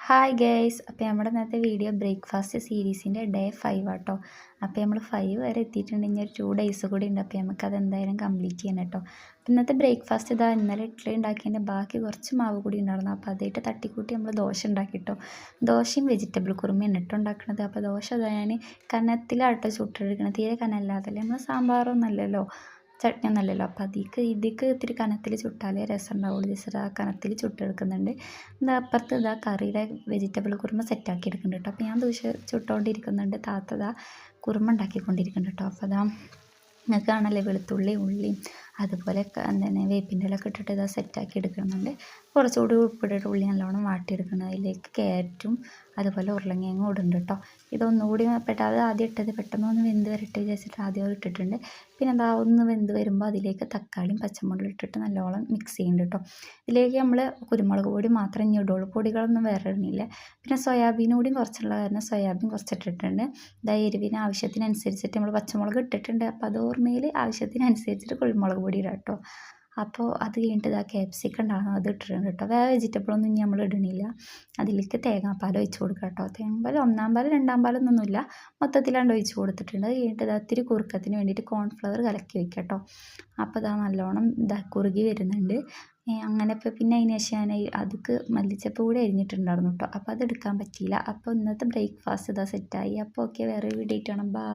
Hi guys, അപ്പോൾ നമ്മുടെ ഇന്നത്തെ വീഡിയോ ബ്രേക്ക്ഫാസ്റ്റ് സീരീസിൻ്റെ ഡേ 5 ആട്ടോ. അപ്പോൾ നമ്മൾ 5 വരെ എത്തിയിട്ടുണ്ട്. ഇനി ഒരു 2 ഡേയ്സ് കൂടി ഉണ്ട്. അപ്പോൾ നമുക്കത് എന്തായാലും കംപ്ലീറ്റ് ചെയ്യണം കേട്ടോ. അപ്പോൾ ഇന്നത്തെ ബ്രേക്ക്ഫാസ്റ്റ് ഇതാ ഇന്നലെ ഇഡ്ഡലി ഉണ്ടാക്കിയതിൻ്റെ ബാക്കി കുറച്ച് മാവ് കൂടി ഉണ്ടായിരുന്നു. അപ്പോൾ അതായിട്ട് തട്ടിക്കൂട്ടി നമ്മൾ ദോശ ഉണ്ടാക്കി കേട്ടോ. ദോശയും വെജിറ്റബിൾ കുറുമയാണ് കേട്ടോ ഉണ്ടാക്കുന്നത്. അപ്പോൾ ദോശ ഇതാ ഞാൻ കനത്തിലാട്ടോ ചുട്ടെടുക്കണം. തീരെ കനല്ലാതല്ലേ, നമ്മൾ സാമ്പാറൊന്നുമല്ലല്ലോ, ചട്നിയൊന്നുമല്ലല്ലോ. അപ്പോൾ ഇതിക്ക് ഇത്തിരി കനത്തിൽ ചുട്ടാലേ രസം ഉണ്ടാവുള്ളൂ. ജസ്റ്റ് ആ കനത്തിൽ ചുട്ടെടുക്കുന്നുണ്ട്. എന്താ അപ്പുറത്ത് ഇതാ കറിയുടെ വെജിറ്റബിൾ കുറുമ സെറ്റാക്കി എടുക്കുന്നുണ്ട് കേട്ടോ. അപ്പോൾ ഞാൻ ദോശ ചുട്ടുകൊണ്ടിരിക്കുന്നുണ്ട്, താത്ത ഇതാ കുറുമ ഉണ്ടാക്കിക്കൊണ്ടിരിക്കുന്നുണ്ട് കേട്ടോ. അപ്പോൾ അതാ നിങ്ങൾക്ക് കാണല്ലേ, വെളുത്തുള്ളി ഉള്ളിയും അതുപോലെ എന്താണ് വേപ്പിൻ്റെ ഇലയൊക്കെ ഇട്ടിട്ട് ഇതാ സെറ്റാക്കി എടുക്കുന്നുണ്ട്. കുറച്ചുകൂടി ഉപ്പിട്ടിട്ട് ഉള്ളി നല്ലോണം വാട്ടിയെടുക്കണം. അതിലേക്ക് ക്യാരറ്റും അതുപോലെ ഉരുളക്കിഴങ്ങും ഇടുന്നുണ്ട് കേട്ടോ. ഇതൊന്നുകൂടി അത് ആദ്യം ഇട്ടത് പെട്ടെന്ന് ഒന്ന് വെന്ത് വരട്ടെ വിചാരിച്ചിട്ട് ആദ്യം ഇട്ടിട്ടുണ്ട്. പിന്നെ അതാ ഒന്ന് വെന്ത് വരുമ്പോൾ അതിലേക്ക് തക്കാളിയും പച്ചമുളകും ഇട്ടിട്ട് നല്ലോണം മിക്സ് ചെയ്യുന്നുണ്ട് കേട്ടോ. ഇതിലേക്ക് നമ്മൾ കുരുമുളക് പൊടി മാത്രമേ ഇനി ഇടുള്ളൂ, പൊടികളൊന്നും വേറെ ഇടുന്നില്ല. പിന്നെ സോയാബീൻ കൂടി കുറച്ചുള്ള കാരണം സോയാബീൻ കുറച്ചിട്ടിട്ടുണ്ട്. ഇതാ എരിവിന് ആവശ്യത്തിനനുസരിച്ചിട്ട് നമ്മൾ പച്ചമുളക് ഇട്ടിട്ടുണ്ട്. അപ്പോൾ അത് ഓർമ്മയിൽ ആവശ്യത്തിനനുസരിച്ചിട്ട് കുരുമുളക് പൊടി ഇടാം കേട്ടോ. അപ്പോൾ അത് കഴിഞ്ഞിട്ട് ഇതാ ക്യാപ്സിക്കം ഉണ്ടാകും, അത് ഇട്ടിട്ടുണ്ട് കേട്ടോ. വേറെ വെജിറ്റബിളൊന്നും ഇനി നമ്മൾ ഇടണില്ല. അതിലേക്ക് തേങ്ങാപ്പാൽ ഒഴിച്ച് കൊടുക്കുക കേട്ടോ. തേങ്ങാപ്പാൽ 1-ാം പാൽ 2-ാം പാലൊന്നുമില്ല, മൊത്തത്തിലാണ്ട് ഒഴിച്ച് കൊടുത്തിട്ടുണ്ട്. അത് കഴിഞ്ഞിട്ട് ഇതാ ഇത്തിരി കുറുക്കത്തിന് വേണ്ടിയിട്ട് കോൺഫ്ലവർ കലക്കി വയ്ക്കുക കേട്ടോ. അപ്പോൾ ഇതാ നല്ലോണം കുറുകി വരുന്നുണ്ട്. അങ്ങനെ ഇപ്പോൾ പിന്നെ അതിന് ശേഷം ഞാൻ അതുക്ക് മല്ലിച്ചപ്പ് കൂടി അരിഞ്ഞിട്ടുണ്ടായിരുന്നു കേട്ടോ. അപ്പോൾ അത് എടുക്കാൻ പറ്റിയില്ല. അപ്പോൾ ഇന്നത്തെ ബ്രേക്ക്ഫാസ്റ്റ് ഇതാ സെറ്റായി. അപ്പോൾ ഓക്കെ, വേറെ വീഡിയോ ആയിട്ട് കാണാം. ബൈ.